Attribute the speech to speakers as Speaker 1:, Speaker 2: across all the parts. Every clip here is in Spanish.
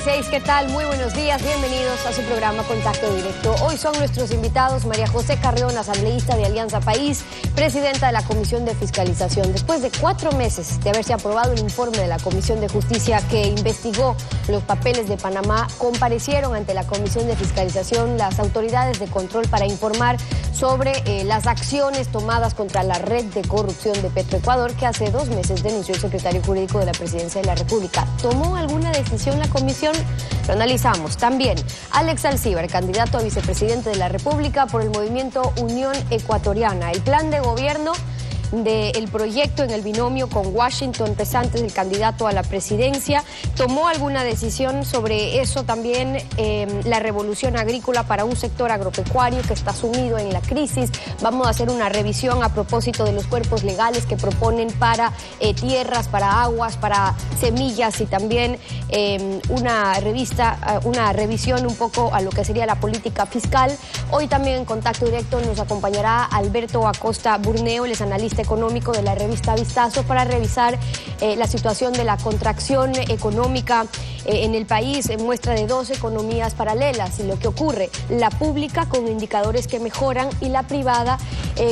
Speaker 1: 16, ¿qué tal? Muy buenos días, bienvenidos a su programa Contacto Directo. Hoy son nuestros invitados María José Carrión, asambleísta de Alianza País, presidenta de la Comisión de Fiscalización. Después de 4 meses de haberse aprobado el informe de la Comisión de Justicia que investigó los papeles de Panamá, comparecieron ante la Comisión de Fiscalización las autoridades de control para informar sobre las acciones tomadas contra la red de corrupción de Petroecuador que hace 2 meses denunció el secretario jurídico de la Presidencia de la República. ¿Tomó alguna decisión la comisión? Lo analizamos. También Alex Alcíbar, candidato a vicepresidente de la República por el movimiento Unión Ecuatoriana. El plan de gobierno del proyecto en el binomio con Washington Pesantes, el candidato a la presidencia. ¿Tomó alguna decisión sobre eso también? La revolución agrícola para un sector agropecuario que está sumido en la crisis. Vamos a hacer una revisión a propósito de los cuerpos legales que proponen para tierras, para aguas, para semillas y también una revisión un poco a lo que sería la política fiscal. Hoy también en Contacto Directo nos acompañará Alberto Acosta Burneo, él es analista económico de la revista Vistazo, para revisar la situación de la contracción económica en el país, en muestra de 2 economías paralelas y lo que ocurre, la pública con indicadores que mejoran y la privada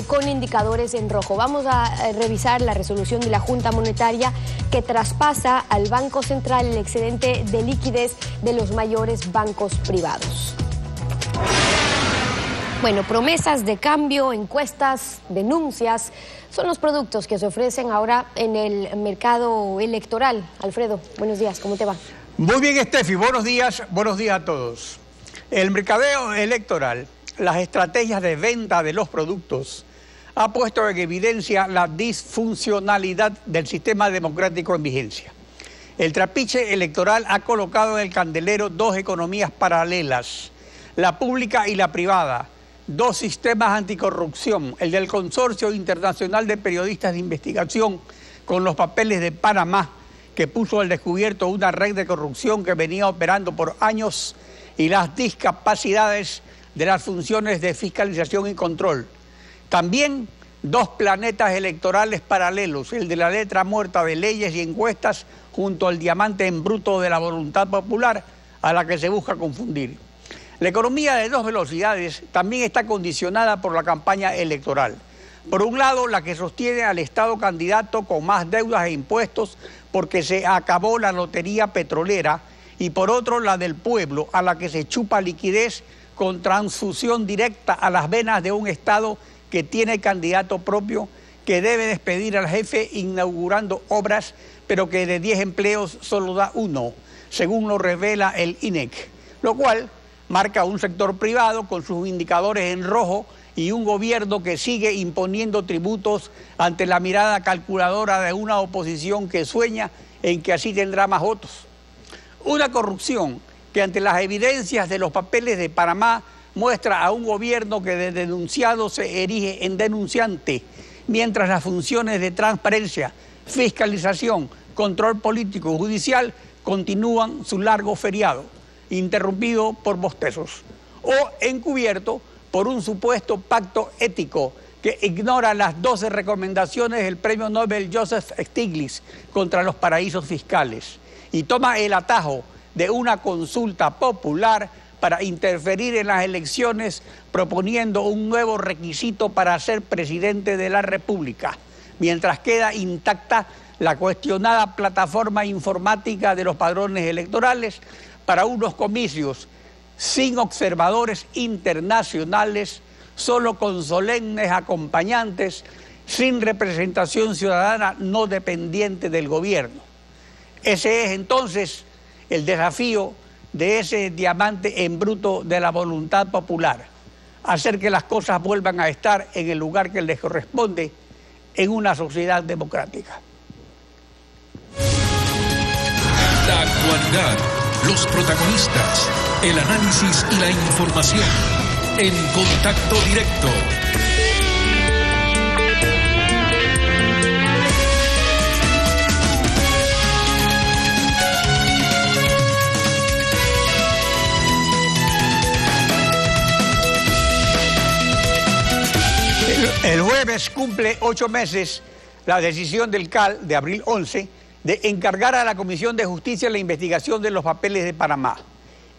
Speaker 1: con indicadores en rojo. Vamos a revisar la resolución de la Junta Monetaria que traspasa al Banco Central el excedente de liquidez de los mayores bancos privados. Bueno, promesas de cambio, encuestas, denuncias, son los productos que se ofrecen ahora en el mercado electoral. Alfredo, buenos días, ¿cómo te va?
Speaker 2: Muy bien, Estefi, buenos días a todos. El mercadeo electoral, las estrategias de venta de los productos, ha puesto en evidencia la disfuncionalidad del sistema democrático en vigencia. El trapiche electoral ha colocado en el candelero 2 economías paralelas, la pública y la privada, 2 sistemas anticorrupción, el del Consorcio Internacional de Periodistas de Investigación con los papeles de Panamá, que puso al descubierto una red de corrupción que venía operando por años, y las discapacidades de las funciones de fiscalización y control. También 2 planetas electorales paralelos, el de la letra muerta de leyes y encuestas junto al diamante en bruto de la voluntad popular a la que se busca confundir. La economía de 2 velocidades también está condicionada por la campaña electoral. Por un lado, la que sostiene al Estado candidato con más deudas e impuestos porque se acabó la lotería petrolera, y por otro, la del pueblo, a la que se chupa liquidez con transfusión directa a las venas de un Estado que tiene candidato propio, que debe despedir al jefe inaugurando obras, pero que de 10 empleos solo da 1, según lo revela el INEC, lo cual marca un sector privado con sus indicadores en rojo y un gobierno que sigue imponiendo tributos ante la mirada calculadora de una oposición que sueña en que así tendrá más votos. Una corrupción que ante las evidencias de los papeles de Panamá muestra a un gobierno que de denunciado se erige en denunciante, mientras las funciones de transparencia, fiscalización, control político y judicial continúan su largo feriado, interrumpido por bostezos, o encubierto por un supuesto pacto ético que ignora las 12 recomendaciones del premio Nobel Joseph Stiglitz contra los paraísos fiscales y toma el atajo de una consulta popular para interferir en las elecciones proponiendo un nuevo requisito para ser presidente de la República, mientras queda intacta la cuestionada plataforma informática de los padrones electorales para unos comicios sin observadores internacionales, solo con solemnes acompañantes, sin representación ciudadana no dependiente del gobierno. Ese es entonces el desafío de ese diamante en bruto de la voluntad popular, hacer que las cosas vuelvan a estar en el lugar que les corresponde en una sociedad democrática.
Speaker 3: La actualidad, los protagonistas, el análisis y la información en Contacto Directo.
Speaker 2: El jueves cumple 8 meses la decisión del CAL de abril 11 de encargar a la Comisión de Justicia la investigación de los papeles de Panamá.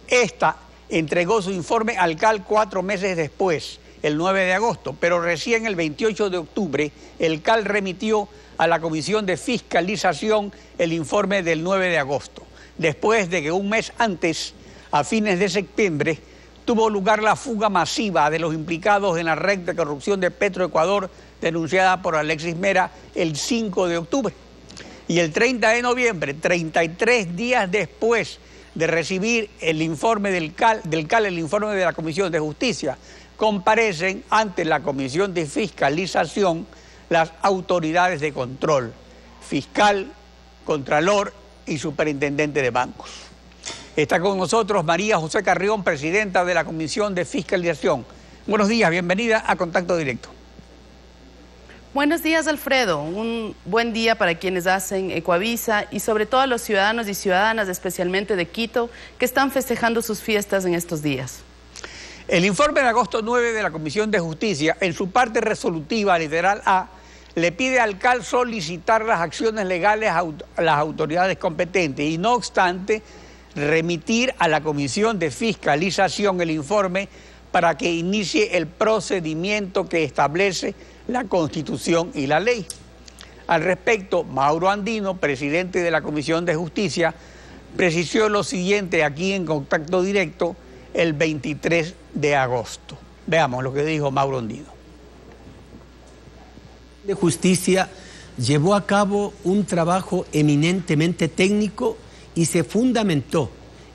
Speaker 2: Esta entregó su informe al CAL 4 meses después, el 9 de agosto, pero recién el 28 de octubre el CAL remitió a la Comisión de Fiscalización el informe del 9 de agosto, después de que un mes antes, a fines de septiembre, tuvo lugar la fuga masiva de los implicados en la red de corrupción de Petroecuador denunciada por Alexis Mera el 5 de octubre. Y el 30 de noviembre, 33 días después de recibir el informe del CAL, el informe de la Comisión de Justicia, comparecen ante la Comisión de Fiscalización las autoridades de control, fiscal, contralor y superintendente de bancos. Está con nosotros María José Carrión, presidenta de la Comisión de Fiscalización. Buenos días, bienvenida a Contacto Directo.
Speaker 4: Buenos días, Alfredo. Un buen día para quienes hacen Ecuavisa y sobre todo a los ciudadanos y ciudadanas, especialmente de Quito, que están festejando sus fiestas en estos días.
Speaker 2: El informe de agosto 9 de la Comisión de Justicia, en su parte resolutiva, literal A, le pide al CAL solicitar las acciones legales a las autoridades competentes y, no obstante, remitir a la Comisión de Fiscalización el informe para que inicie el procedimiento que establece la Constitución y la ley. Al respecto, Mauro Andino, presidente de la Comisión de Justicia, precisó lo siguiente aquí en Contacto Directo el 23 de agosto. Veamos lo que dijo Mauro Andino.
Speaker 5: De Justicia llevó a cabo un trabajo eminentemente técnico y se fundamentó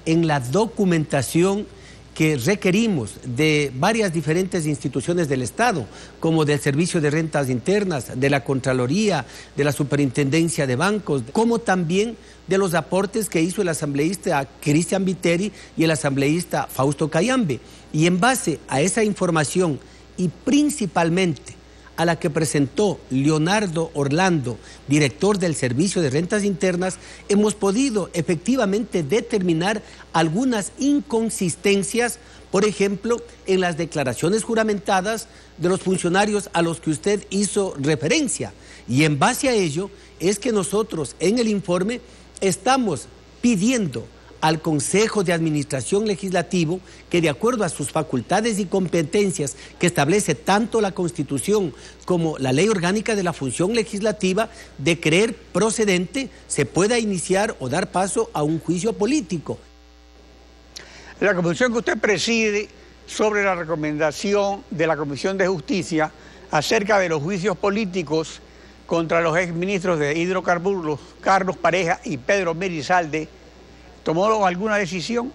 Speaker 5: en la documentación que requerimos de varias diferentes instituciones del Estado, como del Servicio de Rentas Internas, de la Contraloría, de la Superintendencia de Bancos, como también de los aportes que hizo el asambleísta Cristian Viteri y el asambleísta Fausto Cayambe. Y en base a esa información y principalmente a la que presentó Leonardo Orlando, director del Servicio de Rentas Internas, hemos podido efectivamente determinar algunas inconsistencias, por ejemplo, en las declaraciones juramentadas de los funcionarios a los que usted hizo referencia. Y en base a ello es que nosotros en el informe estamos pidiendo al Consejo de Administración Legislativo que, de acuerdo a sus facultades y competencias que establece tanto la Constitución como la Ley Orgánica de la Función Legislativa, de creer procedente, se pueda iniciar o dar paso a un juicio político.
Speaker 2: La comisión que usted preside sobre la recomendación de la Comisión de Justicia acerca de los juicios políticos contra los exministros de Hidrocarburos, Carlos Pareja y Pedro Merizalde, ¿tomó alguna decisión?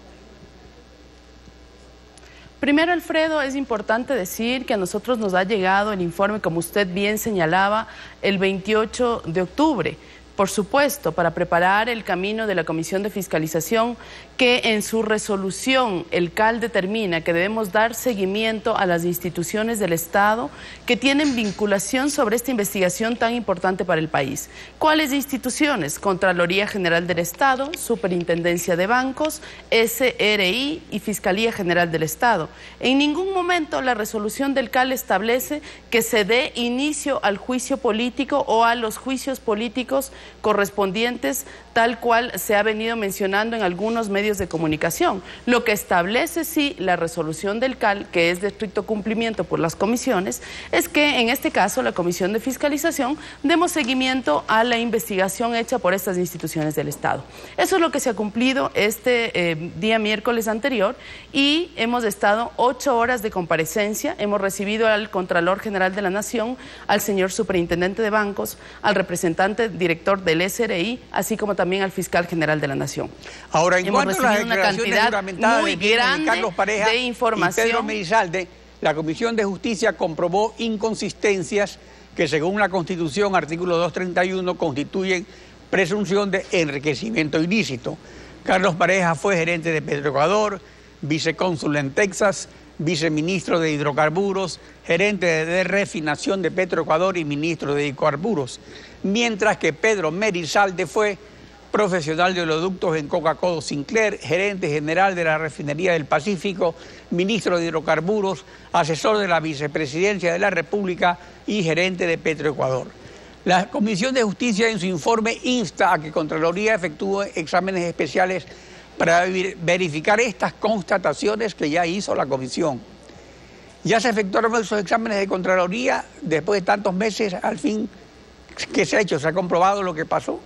Speaker 4: Primero, Alfredo, es importante decir que a nosotros nos ha llegado el informe, como usted bien señalaba, el 28 de octubre. Por supuesto, para preparar el camino de la Comisión de Fiscalización, que en su resolución el CAL determina que debemos dar seguimiento a las instituciones del Estado que tienen vinculación sobre esta investigación tan importante para el país. ¿Cuáles instituciones? Contraloría General del Estado, Superintendencia de Bancos, SRI y Fiscalía General del Estado. En ningún momento la resolución del CAL establece que se dé inicio al juicio político o a los juicios políticos correspondientes, tal cual se ha venido mencionando en algunos medios de comunicación. Lo que establece sí la resolución del CAL, que es de estricto cumplimiento por las comisiones, es que en este caso la Comisión de Fiscalización demos seguimiento a la investigación hecha por estas instituciones del Estado. Eso es lo que se ha cumplido este día miércoles anterior y hemos estado 8 horas de comparecencia. Hemos recibido al Contralor General de la Nación, al señor Superintendente de Bancos, al representante director del SRI, así como también al Fiscal General de la Nación.
Speaker 2: Ahora, en cuanto a las
Speaker 4: una cantidad muy grande
Speaker 2: de Carlos Pareja
Speaker 4: de información.
Speaker 2: Y Pedro Merizalde, la Comisión de Justicia comprobó inconsistencias que, según la Constitución, artículo 231, constituyen presunción de enriquecimiento ilícito. Carlos Pareja fue gerente de Petroecuador, vicecónsul en Texas, viceministro de Hidrocarburos, gerente de refinación de Petroecuador y ministro de Hidrocarburos, mientras que Pedro Merizalde fue profesional de oleoductos en Coca-Cola Sinclair, gerente general de la Refinería del Pacífico, ministro de Hidrocarburos, asesor de la Vicepresidencia de la República y gerente de Petroecuador. La Comisión de Justicia en su informe insta a que Contraloría efectúe exámenes especiales para verificar estas constataciones que ya hizo la Comisión. Ya se efectuaron esos exámenes de Contraloría después de tantos meses, al fin, ¿qué se ha hecho? ¿Se ha comprobado lo que pasó?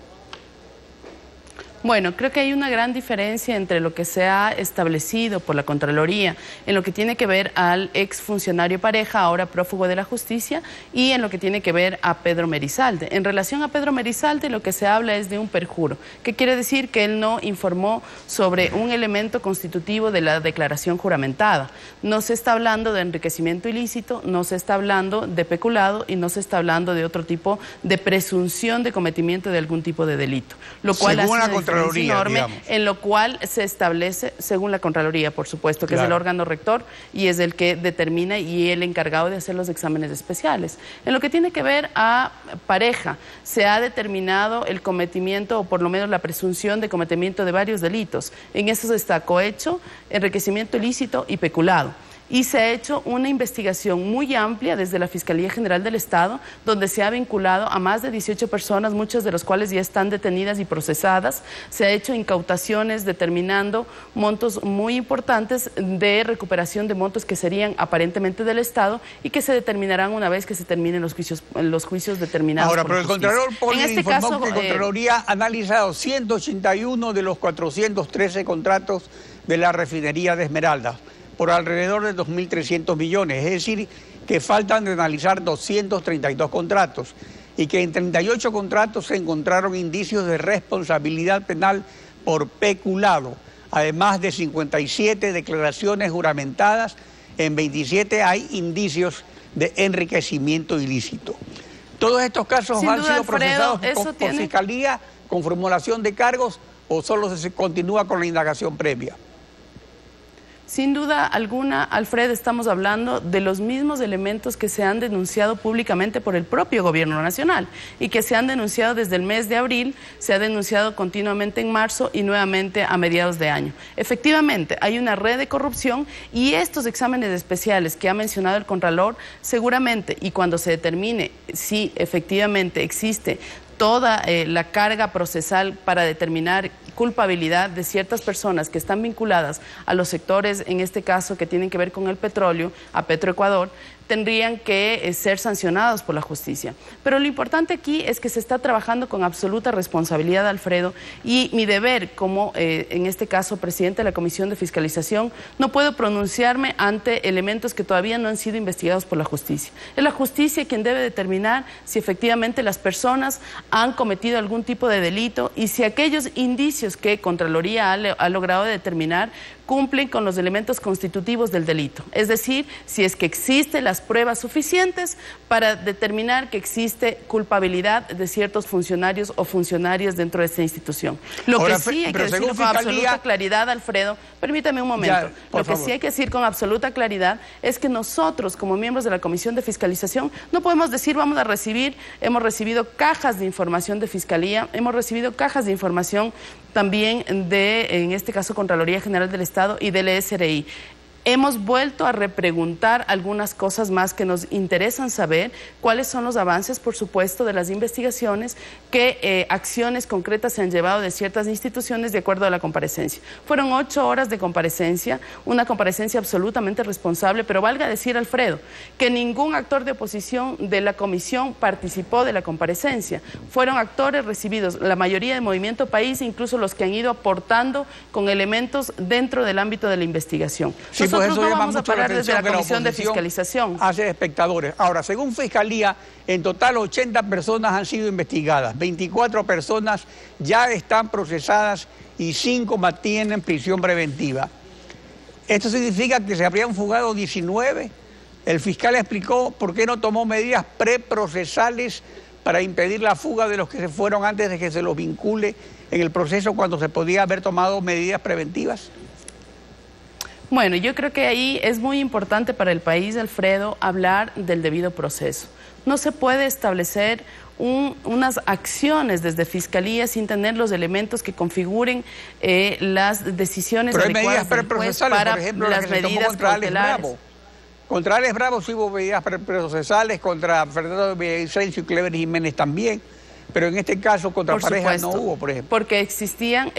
Speaker 4: Bueno, creo que hay una gran diferencia entre lo que se ha establecido por la Contraloría en lo que tiene que ver al exfuncionario Pareja, ahora prófugo de la justicia, y en lo que tiene que ver a Pedro Merizalde. En relación a Pedro Merizalde, lo que se habla es de un perjuro, que quiere decir que él no informó sobre un elemento constitutivo de la declaración juramentada. No se está hablando de enriquecimiento ilícito, no se está hablando de peculado y no se está hablando de otro tipo de presunción de cometimiento de algún tipo de delito, lo cual
Speaker 2: según
Speaker 4: hace
Speaker 2: la
Speaker 4: enorme,
Speaker 2: digamos.
Speaker 4: En lo cual se establece, según la Contraloría, por supuesto, que claro, es el órgano rector y es el que determina y el encargado de hacer los exámenes especiales. En lo que tiene que ver a Pareja, se ha determinado el cometimiento, o por lo menos la presunción de cometimiento de varios delitos. En eso está cohecho, enriquecimiento ilícito y peculado. Y se ha hecho una investigación muy amplia desde la Fiscalía General del Estado, donde se ha vinculado a más de 18 personas, muchas de las cuales ya están detenidas y procesadas. Se ha hecho incautaciones determinando montos muy importantes de recuperación de montos que serían aparentemente del Estado y que se determinarán una vez que se terminen los juicios determinados.
Speaker 2: Ahora,
Speaker 4: por
Speaker 2: pero el Contralor informó
Speaker 4: caso,
Speaker 2: que Contraloría ha analizado 181 de los 413 contratos de la refinería de Esmeraldas, por alrededor de 2.300 millones, es decir, que faltan de analizar 232 contratos y que en 38 contratos se encontraron indicios de responsabilidad penal por peculado, además de 57 declaraciones juramentadas, en 27 hay indicios de enriquecimiento ilícito. Todos estos casos han sido procesados por Fiscalía con formulación de cargos o solo se continúa con la indagación previa.
Speaker 4: Sin duda alguna, Alfred, estamos hablando de los mismos elementos que se han denunciado públicamente por el propio Gobierno Nacional y que se han denunciado desde el mes de abril, se ha denunciado continuamente en marzo y nuevamente a mediados de año. Efectivamente, hay una red de corrupción y estos exámenes especiales que ha mencionado el Contralor, seguramente, y cuando se determine si efectivamente existe toda la carga procesal para determinar culpabilidad de ciertas personas que están vinculadas a los sectores, en este caso que tienen que ver con el petróleo, a Petroecuador, tendrían que ser sancionados por la justicia. Pero lo importante aquí es que se está trabajando con absoluta responsabilidad, Alfredo, y mi deber como, en este caso, presidente de la Comisión de Fiscalización, no puedo pronunciarme ante elementos que todavía no han sido investigados por la justicia. Es la justicia quien debe determinar si efectivamente las personas han cometido algún tipo de delito y si aquellos indicios que Contraloría ha logrado determinar cumplen con los elementos constitutivos del delito. Es decir, si es que existen las pruebas suficientes para determinar que existe culpabilidad de ciertos funcionarios o funcionarias dentro de esta institución. Lo que sí hay que decir con absoluta claridad, Alfredo, permítame un momento, lo que sí hay que decir con absoluta claridad es que nosotros, como miembros de la Comisión de Fiscalización, no podemos decir hemos recibido cajas de información de Fiscalía, hemos recibido cajas de información también de, en este caso, Contraloría General del Estado y del SRI. Hemos vuelto a repreguntar algunas cosas más que nos interesan saber, cuáles son los avances, por supuesto, de las investigaciones, qué acciones concretas se han llevado de ciertas instituciones de acuerdo a la comparecencia. Fueron 8 horas de comparecencia, una comparecencia absolutamente responsable, pero valga decir, Alfredo, que ningún actor de oposición de la comisión participó de la comparecencia. Fueron actores recibidos, la mayoría de Movimiento País, incluso los que han ido aportando con elementos dentro del ámbito de la investigación.
Speaker 2: Sí,
Speaker 4: nosotros no vamos a parar desde la Comisión de Fiscalización.
Speaker 2: Hace espectadores. Ahora, según Fiscalía, en total 80 personas han sido investigadas, 24 personas ya están procesadas y 5 mantienen prisión preventiva. ¿Esto significa que se habrían fugado 19? El fiscal explicó por qué no tomó medidas preprocesales para impedir la fuga de los que se fueron antes de que se los vincule en el proceso cuando se podía haber tomado medidas preventivas.
Speaker 4: Bueno, yo creo que ahí es muy importante para el país, Alfredo, hablar del debido proceso. No se puede establecer unas acciones desde Fiscalía sin tener los elementos que configuren las decisiones adecuadas del juez para
Speaker 2: por ejemplo,
Speaker 4: las medidas cautelares.
Speaker 2: Contra Alex Bravo sí hubo medidas procesales, contra Fernando Villavicencio y Clever Jiménez también. Pero en este caso contra Pareja no hubo, por ejemplo.
Speaker 4: Porque existían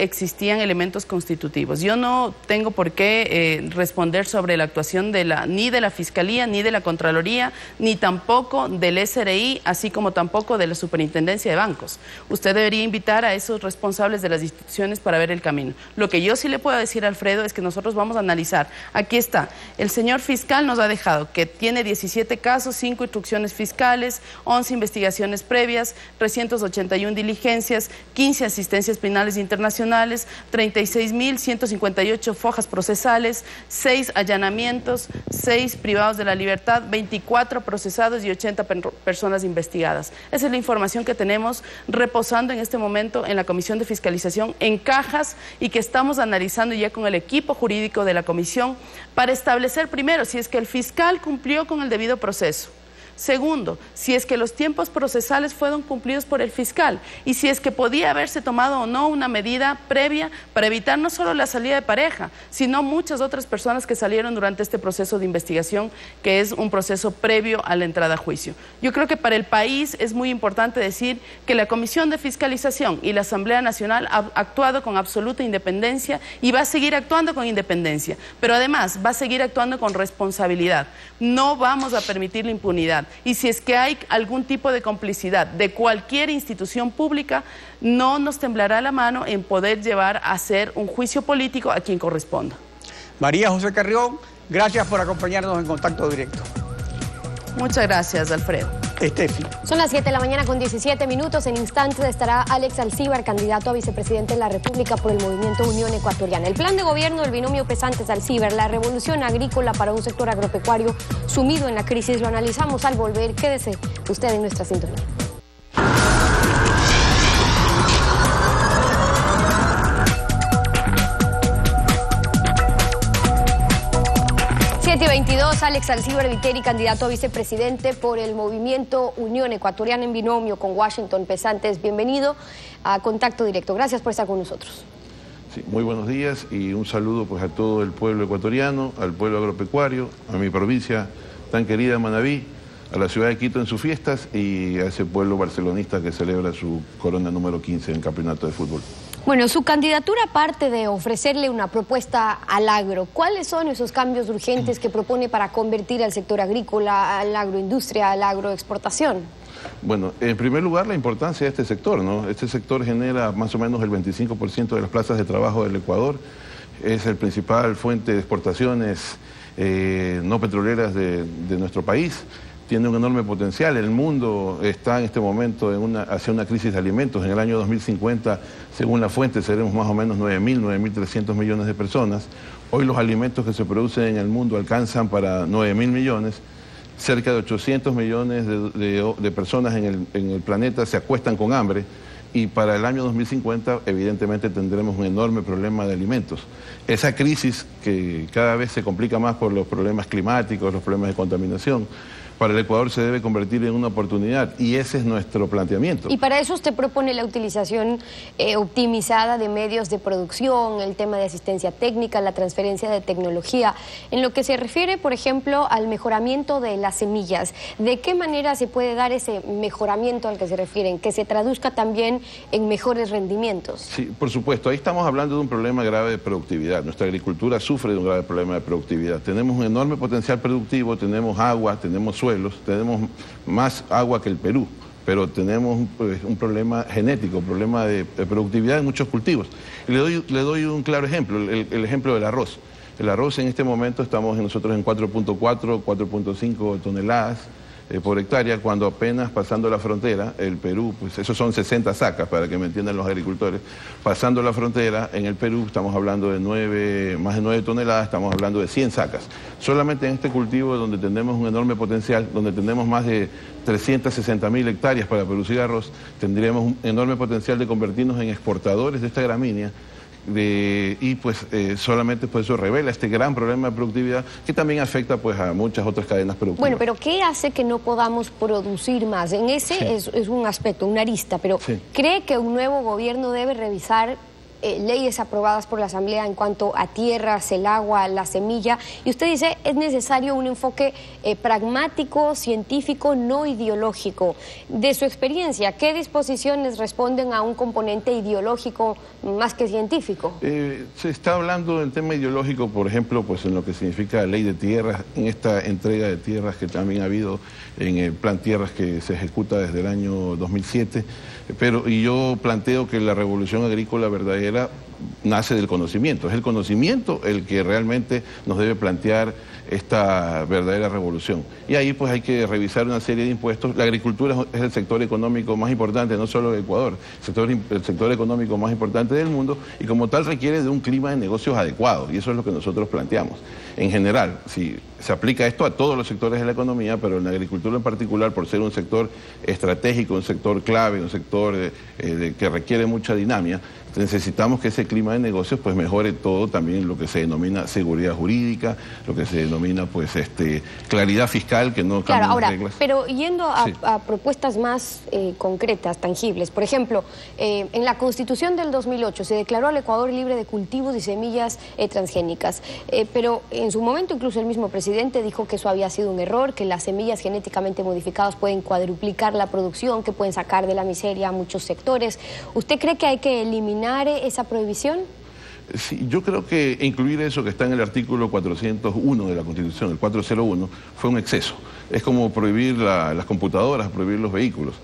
Speaker 4: elementos constitutivos. Yo no tengo por qué responder sobre la actuación ni de la Fiscalía, ni de la Contraloría, ni tampoco del SRI, así como tampoco de la Superintendencia de Bancos. Usted debería invitar a esos responsables de las instituciones para ver el camino. Lo que yo sí le puedo decir, Alfredo, es que nosotros vamos a analizar. Aquí está. El señor fiscal nos ha dejado que tiene 17 casos, 5 instrucciones fiscales, 11 investigaciones previas, 381 diligencias, 15 asistencias penales internacionales, 36.158 fojas procesales, 6 allanamientos, 6 privados de la libertad, 24 procesados y 80 personas investigadas. Esa es la información que tenemos reposando en este momento en la Comisión de Fiscalización en cajas y que estamos analizando ya con el equipo jurídico de la Comisión para establecer primero si es que el fiscal cumplió con el debido proceso. Segundo, si es que los tiempos procesales fueron cumplidos por el fiscal y si es que podía haberse tomado o no una medida previa para evitar no solo la salida de Pareja, sino muchas otras personas que salieron durante este proceso de investigación, que es un proceso previo a la entrada a juicio. Yo creo que para el país es muy importante decir que la Comisión de Fiscalización y la Asamblea Nacional ha actuado con absoluta independencia y va a seguir actuando con independencia, pero además va a seguir actuando con responsabilidad. No vamos a permitir la impunidad. Y si es que hay algún tipo de complicidad de cualquier institución pública, no nos temblará la mano en poder llevar a hacer un juicio político a quien corresponda.
Speaker 2: María José Carrión, gracias por acompañarnos en Contacto Directo.
Speaker 4: Muchas gracias, Alfredo.
Speaker 2: Estefi.
Speaker 1: Son las 7 de la mañana con 17 minutos. En instantes estará Alex Alcíbar, candidato a vicepresidente de la República por el Movimiento Unión Ecuatoriana. El plan de gobierno del binomio Pesantes-Alcíbar, la revolución agrícola para un sector agropecuario sumido en la crisis, lo analizamos al volver. Quédese usted en nuestra sintonía. 7:22, Alex Alcíbar Viteri, candidato a vicepresidente por el Movimiento Unión Ecuatoriana en binomio con Washington Pesantes. Bienvenido a Contacto Directo. Gracias por estar con nosotros.
Speaker 6: Sí, muy buenos días y un saludo pues a todo el pueblo ecuatoriano, al pueblo agropecuario, a mi provincia tan querida Manabí, a la ciudad de Quito en sus fiestas y a ese pueblo barcelonista que celebra su corona número 15 en el campeonato de fútbol.
Speaker 1: Bueno, su candidatura parte de ofrecerle una propuesta al agro. ¿Cuáles son esos cambios urgentes que propone para convertir al sector agrícola, a la agroindustria, a la agroexportación?
Speaker 6: Bueno, en primer lugar la importancia de este sector, ¿no? Este sector genera más o menos el 25% de las plazas de trabajo del Ecuador, es el principal fuente de exportaciones no petroleras de nuestro país. Tiene un enorme potencial. El mundo está en este momento hacia una crisis de alimentos. En el año 2050, según la fuente, seremos más o menos 9.300 millones de personas. Hoy los alimentos que se producen en el mundo alcanzan para 9.000 millones. Cerca de 800 millones de personas en el planeta se acuestan con hambre. Y para el año 2050, evidentemente, tendremos un enorme problema de alimentos. Esa crisis que cada vez se complica más por los problemas climáticos, los problemas de contaminación, para el Ecuador se debe convertir en una oportunidad y ese es nuestro planteamiento.
Speaker 1: Y para eso usted propone la utilización optimizada de medios de producción, el tema de asistencia técnica, la transferencia de tecnología. En lo que se refiere, por ejemplo, al mejoramiento de las semillas, ¿de qué manera se puede dar ese mejoramiento al que se refieren, que se traduzca también en mejores rendimientos?
Speaker 6: Sí, por supuesto. Ahí estamos hablando de un problema grave de productividad. Nuestra agricultura sufre de un grave problema de productividad. Tenemos un enorme potencial productivo, tenemos agua, tenemos suelos, tenemos más agua que el Perú, pero tenemos un problema genético, un problema de productividad en muchos cultivos. Y le doy un claro ejemplo, el ejemplo del arroz. El arroz en este momento estamos nosotros en 4.4, 4.5 toneladas por hectárea, cuando apenas pasando la frontera, el Perú, pues esos son 60 sacas para que me entiendan los agricultores, pasando la frontera en el Perú estamos hablando de más de 9 toneladas, estamos hablando de 100 sacas. Solamente en este cultivo donde tenemos un enorme potencial, donde tenemos más de 360.000 hectáreas para producir arroz, tendríamos un enorme potencial de convertirnos en exportadores de esta gramínea. Y pues solamente pues eso revela este gran problema de productividad que también afecta pues a muchas otras cadenas productivas.
Speaker 1: Bueno, pero ¿qué hace que no podamos producir más? En ese es un aspecto, una arista, pero ¿cree que un nuevo gobierno debe revisar leyes aprobadas por la Asamblea en cuanto a tierras, el agua, la semilla, y usted dice es necesario un enfoque pragmático, científico, no ideológico. De su experiencia, ¿qué disposiciones responden a un componente ideológico más que científico?
Speaker 6: Se está hablando del tema ideológico, por ejemplo, pues en lo que significa la ley de tierras, en esta entrega de tierras que también ha habido en el plan tierras que se ejecuta desde el año 2007, y yo planteo que la revolución agrícola verdadera nace del conocimiento, es el conocimiento el que realmente nos debe plantear esta verdadera revolución. Y ahí pues hay que revisar una serie de impuestos. La agricultura es el sector económico más importante, no solo de Ecuador, el sector económico más importante del mundo, y como tal requiere de un clima de negocios adecuado, y eso es lo que nosotros planteamos. En general, si se aplica esto a todos los sectores de la economía, pero en la agricultura en particular, por ser un sector estratégico, un sector clave, un sector que requiere mucha dinámica, necesitamos que ese clima de negocios pues mejore todo, también lo que se denomina seguridad jurídica, lo que se denomina pues claridad fiscal, que no cambien las reglas.
Speaker 1: Pero yendo a propuestas más concretas, tangibles, por ejemplo, en la Constitución del 2008 se declaró al Ecuador libre de cultivos y semillas transgénicas, pero en su momento incluso el mismo presidente dijo que eso había sido un error, que las semillas genéticamente modificadas pueden cuadruplicar la producción, que pueden sacar de la miseria a muchos sectores. ¿Usted cree que hay que eliminar esa prohibición?
Speaker 6: Sí, yo creo que incluir eso que está en el artículo 401 de la Constitución, el 401, fue un exceso. Es como prohibir las computadoras, prohibir los vehículos.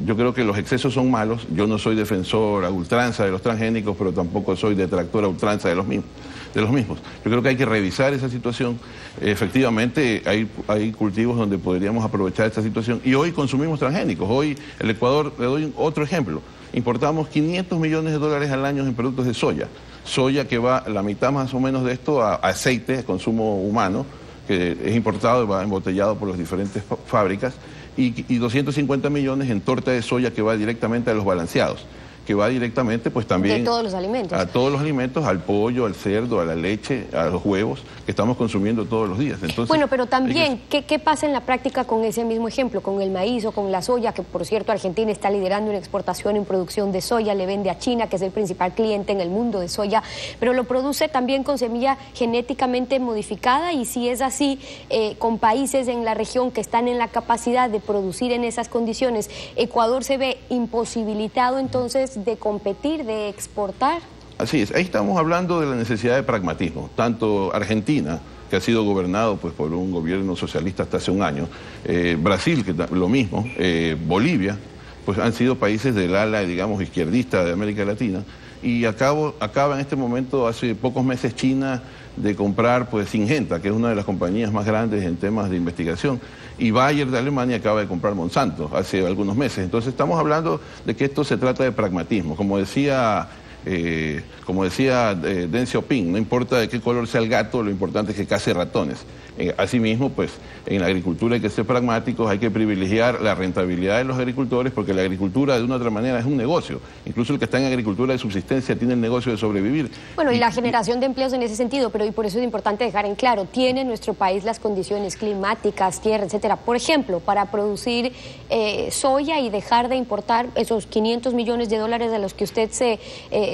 Speaker 6: Yo creo que los excesos son malos. Yo no soy defensor a ultranza de los transgénicos, pero tampoco soy detractor a ultranza de los mismos. Yo creo que hay que revisar esa situación. Efectivamente, hay cultivos donde podríamos aprovechar esta situación. Y hoy consumimos transgénicos. Hoy el Ecuador, le doy otro ejemplo, importamos $500 millones al año en productos de soya. Soya que va, la mitad más o menos de esto, a aceite de consumo humano, que es importado y va embotellado por las diferentes fábricas, y 250 millones en torta de soya que va directamente a los balanceados, que va directamente pues también...
Speaker 1: De todos los alimentos.
Speaker 6: A todos los alimentos, al pollo, al cerdo, a la leche, a los huevos, que estamos consumiendo todos los días. Entonces,
Speaker 1: bueno, pero también, ¿qué pasa en la práctica con ese mismo ejemplo, con el maíz o con la soya? Que por cierto Argentina está liderando en exportación en producción de soya, le vende a China, que es el principal cliente en el mundo de soya, pero lo produce también con semilla genéticamente modificada, y si es así, con países en la región que están en la capacidad de producir en esas condiciones, Ecuador se ve imposibilitado entonces de competir, de exportar.
Speaker 6: Así es, ahí estamos hablando de la necesidad de pragmatismo. Tanto Argentina, que ha sido gobernado pues por un gobierno socialista hasta hace un año, Brasil, que lo mismo, Bolivia, pues han sido países del ala, digamos, izquierdista de América Latina, y acaba en este momento, hace pocos meses, China de comprar pues Syngenta, que es una de las compañías más grandes en temas de investigación, y Bayer de Alemania acaba de comprar Monsanto hace algunos meses. Entonces estamos hablando de que esto se trata de pragmatismo. Como decía Deng Xiaoping, no importa de qué color sea el gato, lo importante es que case ratones. Asimismo, pues en la agricultura hay que ser pragmáticos, hay que privilegiar la rentabilidad de los agricultores, porque la agricultura de una u otra manera es un negocio. Incluso el que está en agricultura de subsistencia tiene el negocio de sobrevivir.
Speaker 1: Bueno, y la generación de empleos en ese sentido, pero y por eso es importante dejar en claro, tiene nuestro país las condiciones climáticas, tierra, etcétera. Por ejemplo, para producir soya y dejar de importar esos $500 millones a los que usted se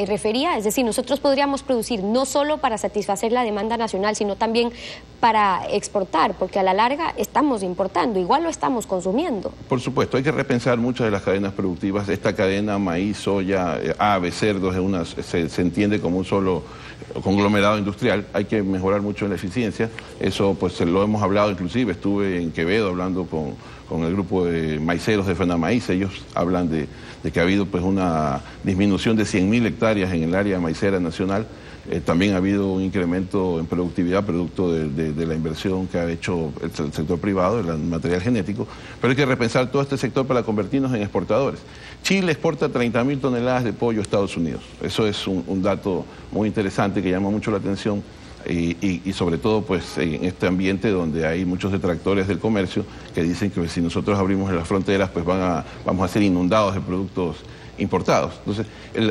Speaker 1: refería, es decir, nosotros podríamos producir no solo para satisfacer la demanda nacional, sino también para exportar, porque a la larga estamos importando, igual lo estamos consumiendo.
Speaker 6: Por supuesto, hay que repensar muchas de las cadenas productivas. Esta cadena maíz, soya, ave, cerdos, se entiende como un solo conglomerado industrial. Hay que mejorar mucho en la eficiencia. Eso pues lo hemos hablado, inclusive estuve en Quevedo hablando con el grupo de maiceros de Fenamaíz. Ellos hablan de que ha habido pues una disminución de 100.000 hectáreas en el área maicera nacional. También ha habido un incremento en productividad producto de la inversión que ha hecho el sector privado, el material genético, pero hay que repensar todo este sector para convertirnos en exportadores. Chile exporta 30.000 toneladas de pollo a Estados Unidos. Eso es un dato muy interesante que llama mucho la atención, y sobre todo pues en este ambiente donde hay muchos detractores del comercio que dicen que si nosotros abrimos las fronteras pues vamos a ser inundados de productos importados. Entonces,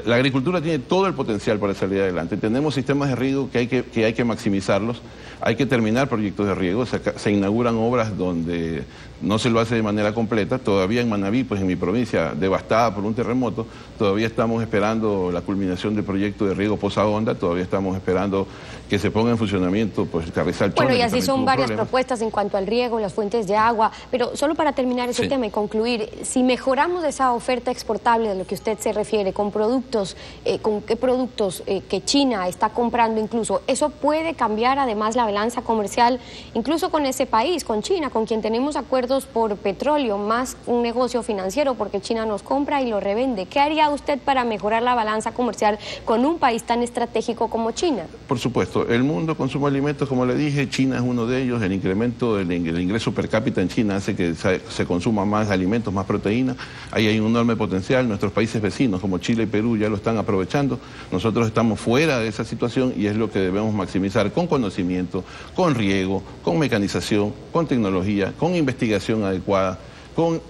Speaker 6: la agricultura tiene todo el potencial para salir adelante. Tenemos sistemas de riego que hay que maximizarlos, hay que terminar proyectos de riego, se inauguran obras donde no se lo hace de manera completa. Todavía en Manabí, pues en mi provincia, devastada por un terremoto, todavía estamos esperando la culminación del proyecto de riego Poza Honda, todavía estamos esperando que se ponga en funcionamiento pues el Carrizal Chone.
Speaker 1: Bueno, y así son varias propuestas en cuanto al riego, las fuentes de agua, pero solo para terminar ese tema y concluir, si mejoramos esa oferta exportable de lo que usted se refiere, con productos, con qué productos que China está comprando incluso, eso puede cambiar además la balanza comercial, incluso con ese país, con China, con quien tenemos acuerdos por petróleo, más un negocio financiero, porque China nos compra y lo revende. ¿Qué haría usted para mejorar la balanza comercial con un país tan estratégico como China?
Speaker 6: Por supuesto, el mundo consume alimentos, como le dije, China es uno de ellos. El incremento del ingreso per cápita en China hace que se consuma más alimentos, más proteína. Ahí hay un enorme potencial. Nuestros países vecinos, como Chile y Perú, ya lo están aprovechando. Nosotros estamos fuera de esa situación y es lo que debemos maximizar con conocimiento, con riego, con mecanización, con tecnología, con investigación adecuada, con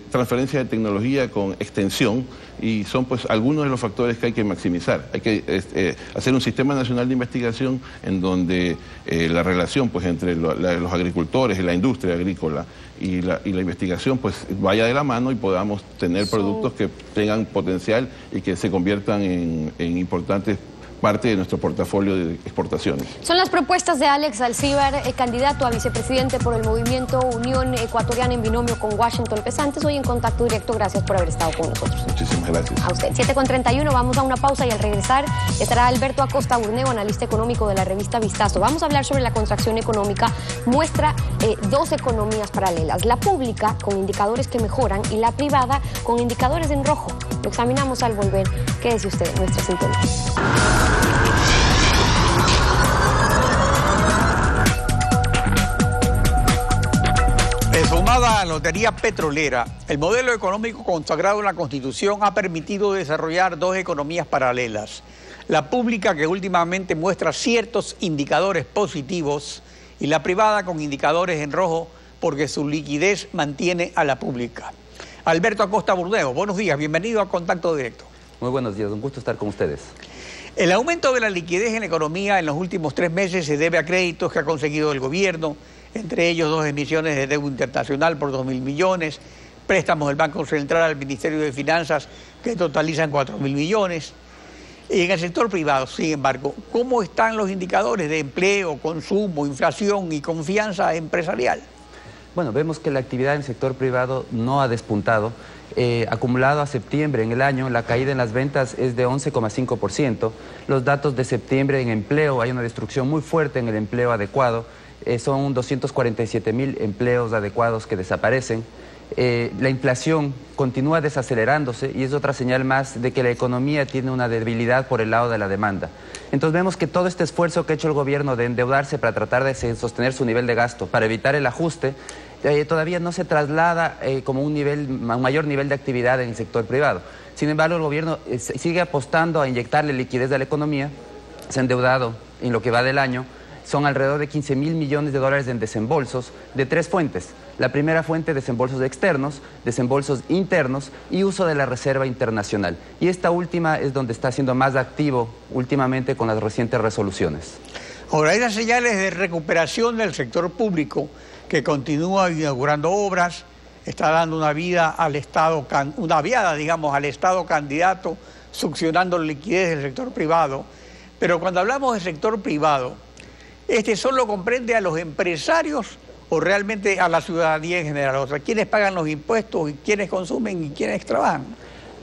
Speaker 6: transferencia de tecnología, con extensión, y son pues algunos de los factores que hay que maximizar. Hay que hacer un sistema nacional de investigación en donde la relación pues entre los agricultores y la industria agrícola y la investigación pues vaya de la mano y podamos tener productos que tengan potencial y que se conviertan en importantes parte de nuestro portafolio de exportaciones.
Speaker 1: Son las propuestas de Alex Alcíbar, candidato a vicepresidente por el movimiento Unión Ecuatoriana en binomio con Washington Pesantes. Hoy en Contacto Directo, gracias por haber estado con nosotros.
Speaker 6: Muchísimas gracias.
Speaker 1: A usted. 7:31, vamos a una pausa y al regresar estará Alberto Acosta Burneo, analista económico de la revista Vistazo. Vamos a hablar sobre la contracción económica. Muestra dos economías paralelas, la pública con indicadores que mejoran y la privada con indicadores en rojo. Lo examinamos al volver. Quédese usted en nuestra sintonía.
Speaker 2: Sumada a la lotería petrolera, el modelo económico consagrado en la Constitución ha permitido desarrollar dos economías paralelas. La pública, que últimamente muestra ciertos indicadores positivos, y la privada con indicadores en rojo porque su liquidez mantiene a la pública. Alberto Acosta Burneo, buenos días, bienvenido a Contacto Directo.
Speaker 7: Muy buenos días, un gusto estar con ustedes.
Speaker 2: El aumento de la liquidez en la economía en los últimos 3 meses se debe a créditos que ha conseguido el gobierno, entre ellos 2 emisiones de deuda internacional por 2.000 millones, préstamos del Banco Central al Ministerio de Finanzas que totalizan 4.000 millones. Y en el sector privado, sin embargo, ¿cómo están los indicadores de empleo, consumo, inflación y confianza empresarial?
Speaker 7: Bueno, vemos que la actividad en el sector privado no ha despuntado. Acumulado a septiembre en el año, la caída en las ventas es de 11,5%. Los datos de septiembre en empleo, hay una destrucción muy fuerte en el empleo adecuado. Son 247.000 empleos adecuados que desaparecen. La inflación continúa desacelerándose y es otra señal más de que la economía tiene una debilidad por el lado de la demanda. Entonces vemos que todo este esfuerzo que ha hecho el gobierno de endeudarse para tratar de sostener su nivel de gasto, para evitar el ajuste, todavía no se traslada como un mayor nivel de actividad en el sector privado. Sin embargo, el gobierno sigue apostando a inyectarle liquidez a la economía. Se ha endeudado en lo que va del año. Son alrededor de 15.000 millones de dólares en desembolsos de 3 fuentes. La primera fuente, desembolsos externos, desembolsos internos y uso de la reserva internacional. Y esta última es donde está siendo más activo últimamente con las recientes resoluciones.
Speaker 2: Ahora, hay las señales de recuperación del sector público que continúa inaugurando obras, está dando una vida al Estado, una viada, digamos, al Estado candidato, succionando la liquidez del sector privado. Pero cuando hablamos del sector privado, ¿este solo comprende a los empresarios o realmente a la ciudadanía en general? O sea, ¿quiénes pagan los impuestos y quiénes consumen y quiénes trabajan?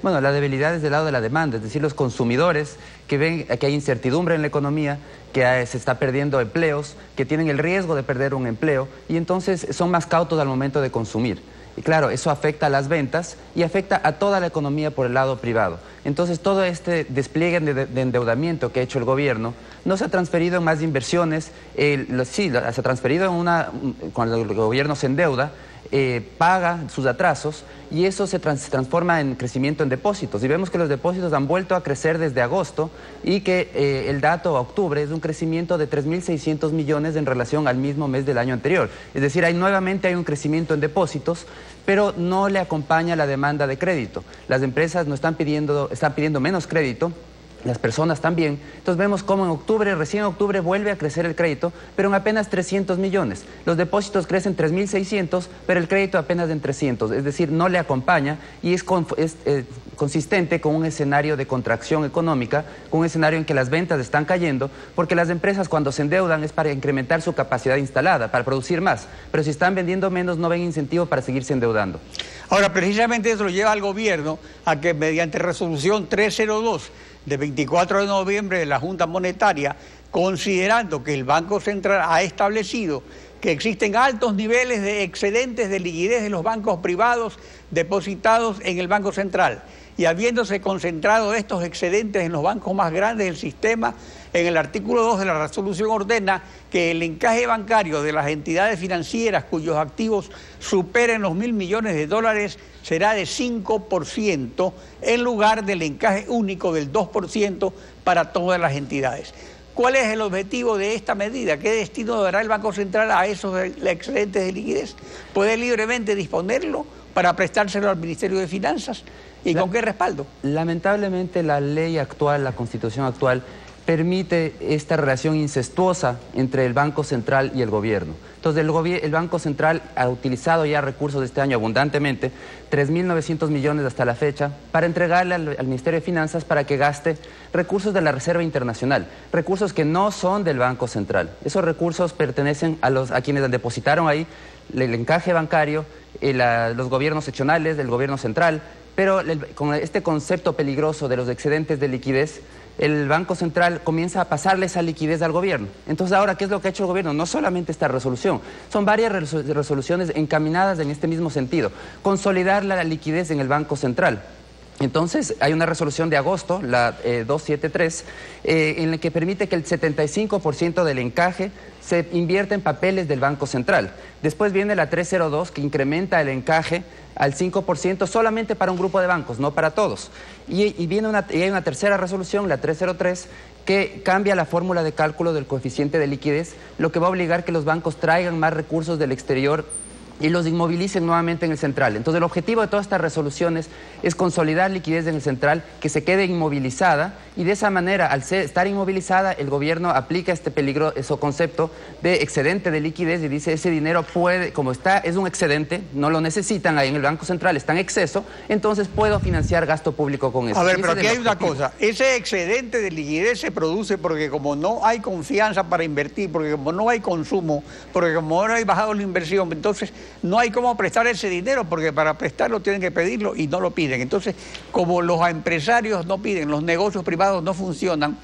Speaker 7: Bueno, la debilidad es del lado de la demanda, es decir, los consumidores que ven que hay incertidumbre en la economía, que se está perdiendo empleos, que tienen el riesgo de perder un empleo y entonces son más cautos al momento de consumir. Y claro, eso afecta a las ventas y afecta a toda la economía por el lado privado. Entonces, todo este despliegue de endeudamiento que ha hecho el gobierno no se ha transferido en más inversiones. Sí, se ha transferido cuando el gobierno se endeuda, paga sus atrasos y eso se transforma en crecimiento en depósitos. Y vemos que los depósitos han vuelto a crecer desde agosto y que el dato a octubre es un crecimiento de 3.600 millones en relación al mismo mes del año anterior. Es decir, nuevamente hay un crecimiento en depósitos, pero no le acompaña la demanda de crédito. Las empresas están pidiendo menos crédito, las personas también. Entonces vemos cómo en octubre, recién en octubre, vuelve a crecer el crédito, pero en apenas 300 millones. Los depósitos crecen 3.600, pero el crédito apenas en 300. Es decir, no le acompaña y es consistente con un escenario de contracción económica, con un escenario en que las ventas están cayendo, porque las empresas cuando se endeudan es para incrementar su capacidad instalada, para producir más. Pero si están vendiendo menos, no ven incentivo para seguirse endeudando.
Speaker 2: Ahora, precisamente eso lo lleva al gobierno a que mediante resolución 302 de 24 de noviembre de la Junta Monetaria, considerando que el Banco Central ha establecido que existen altos niveles de excedentes de liquidez de los bancos privados depositados en el Banco Central, y habiéndose concentrado estos excedentes en los bancos más grandes del sistema, en el artículo 2 de la resolución ordena que el encaje bancario de las entidades financieras cuyos activos superen los 1.000 millones de dólares será de 5% en lugar del encaje único del 2% para todas las entidades. ¿Cuál es el objetivo de esta medida? ¿Qué destino dará el Banco Central a esos excedentes de liquidez? ¿Puede libremente disponerlo para prestárselo al Ministerio de Finanzas? ¿Y con qué respaldo?
Speaker 7: Lamentablemente la ley actual, la Constitución actual, permite esta relación incestuosa entre el Banco Central y el gobierno. Entonces el Banco Central ha utilizado ya recursos de este año abundantemente, 3.900 millones hasta la fecha, para entregarle al Ministerio de Finanzas para que gaste recursos de la Reserva Internacional, recursos que no son del Banco Central. Esos recursos pertenecen a quienes depositaron ahí el encaje bancario, los gobiernos seccionales, el gobierno central, pero con este concepto peligroso de los excedentes de liquidez, el Banco Central comienza a pasarle esa liquidez al gobierno. Entonces ahora, ¿qué es lo que ha hecho el gobierno? No solamente esta resolución, son varias resoluciones encaminadas en este mismo sentido. Consolidar la liquidez en el Banco Central. Entonces hay una resolución de agosto, la 273, en la que permite que el 75% del encaje se invierta en papeles del Banco Central. Después viene la 302, que incrementa el encaje al 5% solamente para un grupo de bancos, no para todos. Y hay una tercera resolución, la 303, que cambia la fórmula de cálculo del coeficiente de liquidez, lo que va a obligar que los bancos traigan más recursos del exterior y los inmovilicen nuevamente en el central. Entonces el objetivo de todas estas resoluciones es consolidar liquidez en el central, que se quede inmovilizada, y de esa manera, al estar inmovilizada, el gobierno aplica este peligroso concepto de excedente de liquidez y dice: ese dinero puede, como es un excedente, no lo necesitan ahí en el Banco Central, está en exceso, entonces puedo financiar gasto público con eso.
Speaker 2: A ver, pero aquí hay una cosa, ese excedente de liquidez se produce porque como no hay confianza para invertir, porque como no hay consumo, porque como no hay bajado la inversión, entonces no hay cómo prestar ese dinero, porque para prestarlo tienen que pedirlo y no lo piden. Entonces, como los empresarios no piden, los negocios privados no funcionan,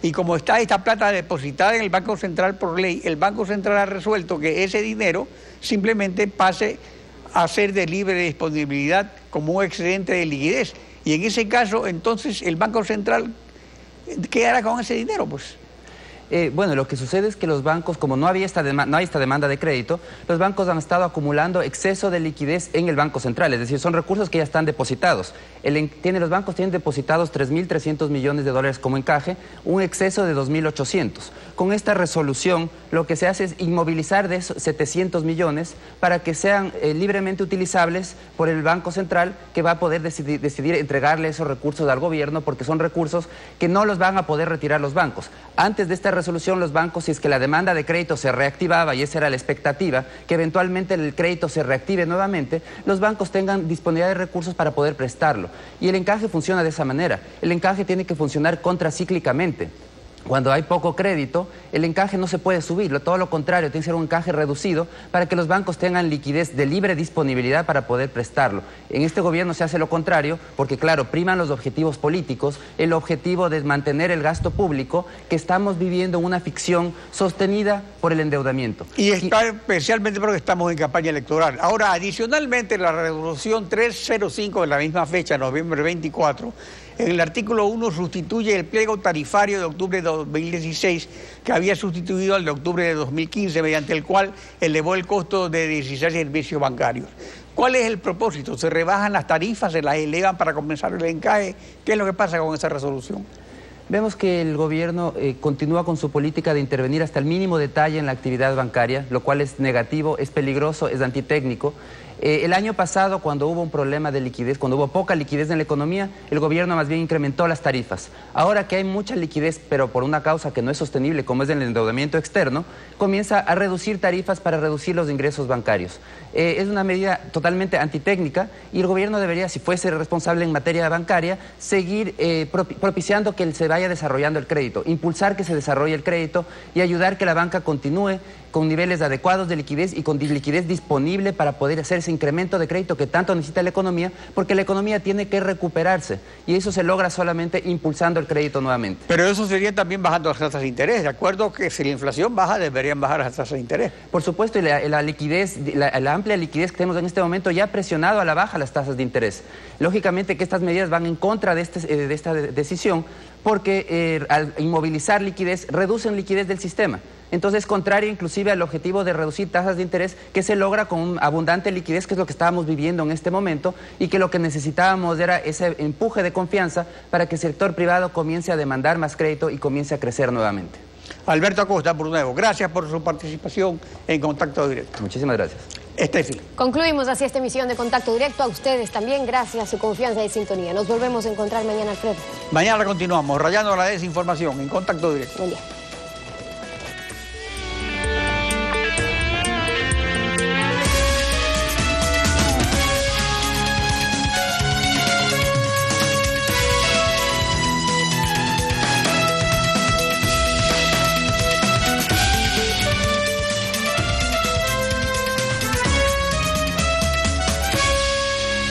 Speaker 2: y como está esta plata depositada en el Banco Central por ley, el Banco Central ha resuelto que ese dinero simplemente pase a ser de libre disponibilidad como un excedente de liquidez. Y en ese caso, entonces, el Banco Central, ¿qué hará con ese dinero? Pues
Speaker 7: bueno, lo que sucede es que los bancos, como no hay esta demanda de crédito, los bancos han estado acumulando exceso de liquidez en el Banco Central, es decir, son recursos que ya están depositados. Los bancos tienen depositados 3.300 millones de dólares como encaje, un exceso de 2.800. Con esta resolución, lo que se hace es inmovilizar de esos 700 millones para que sean libremente utilizables por el Banco Central, que va a poder decidir entregarle esos recursos al gobierno, porque son recursos que no los van a poder retirar los bancos. Antes de esta resolución, los bancos, si es que la demanda de crédito se reactivaba, y esa era la expectativa, que eventualmente el crédito se reactive nuevamente, los bancos tengan disponibilidad de recursos para poder prestarlo. Y el encaje funciona de esa manera. El encaje tiene que funcionar contracíclicamente. Cuando hay poco crédito, el encaje no se puede subir, todo lo contrario, tiene que ser un encaje reducido para que los bancos tengan liquidez de libre disponibilidad para poder prestarlo. En este gobierno se hace lo contrario, porque claro, priman los objetivos políticos, el objetivo de mantener el gasto público, que estamos viviendo una ficción sostenida por el endeudamiento.
Speaker 2: Y está especialmente porque estamos en campaña electoral. Ahora, adicionalmente, la resolución 305 de la misma fecha, noviembre 24, En el artículo 1 sustituye el pliego tarifario de octubre de 2016 que había sustituido al de octubre de 2015, mediante el cual elevó el costo de 16 servicios bancarios. ¿Cuál es el propósito? ¿Se rebajan las tarifas, se las elevan para compensar el encaje? ¿Qué es lo que pasa con esa resolución?
Speaker 7: Vemos que el gobierno continúa con su política de intervenir hasta el mínimo detalle en la actividad bancaria, lo cual es negativo, es peligroso, es antitécnico. El año pasado, cuando hubo un problema de liquidez, cuando hubo poca liquidez en la economía, el gobierno más bien incrementó las tarifas. Ahora que hay mucha liquidez, pero por una causa que no es sostenible, como es el endeudamiento externo, comienza a reducir tarifas para reducir los ingresos bancarios. Es una medida totalmente antitécnica y el gobierno debería, si fuese responsable en materia bancaria, seguir propiciando que se vaya desarrollando el crédito, impulsar que se desarrolle el crédito y ayudar que la banca continúe con niveles adecuados de liquidez y con liquidez disponible para poder hacer ese incremento de crédito que tanto necesita la economía, porque la economía tiene que recuperarse y eso se logra solamente impulsando el crédito nuevamente.
Speaker 2: Pero eso sería también bajando las tasas de interés, ¿de acuerdo? Que si la inflación baja, deberían bajar las tasas de interés.
Speaker 7: Por supuesto, y la liquidez, la amplia liquidez que tenemos en este momento ya ha presionado a la baja las tasas de interés. Lógicamente que estas medidas van en contra de esta decisión, porque al inmovilizar liquidez, reducen liquidez del sistema. Entonces es contrario inclusive al objetivo de reducir tasas de interés que se logra con abundante liquidez, que es lo que estábamos viviendo en este momento, y que lo que necesitábamos era ese empuje de confianza para que el sector privado comience a demandar más crédito y comience a crecer nuevamente.
Speaker 2: Alberto Acosta, por nuevo, gracias por su participación en Contacto Directo.
Speaker 7: Muchísimas gracias.
Speaker 2: Estefi.
Speaker 1: Concluimos así esta emisión de Contacto Directo. A ustedes también, gracias a su confianza y sintonía. Nos volvemos a encontrar mañana, Alfredo.
Speaker 2: Mañana continuamos, rayando la desinformación en Contacto Directo.
Speaker 1: Buen día.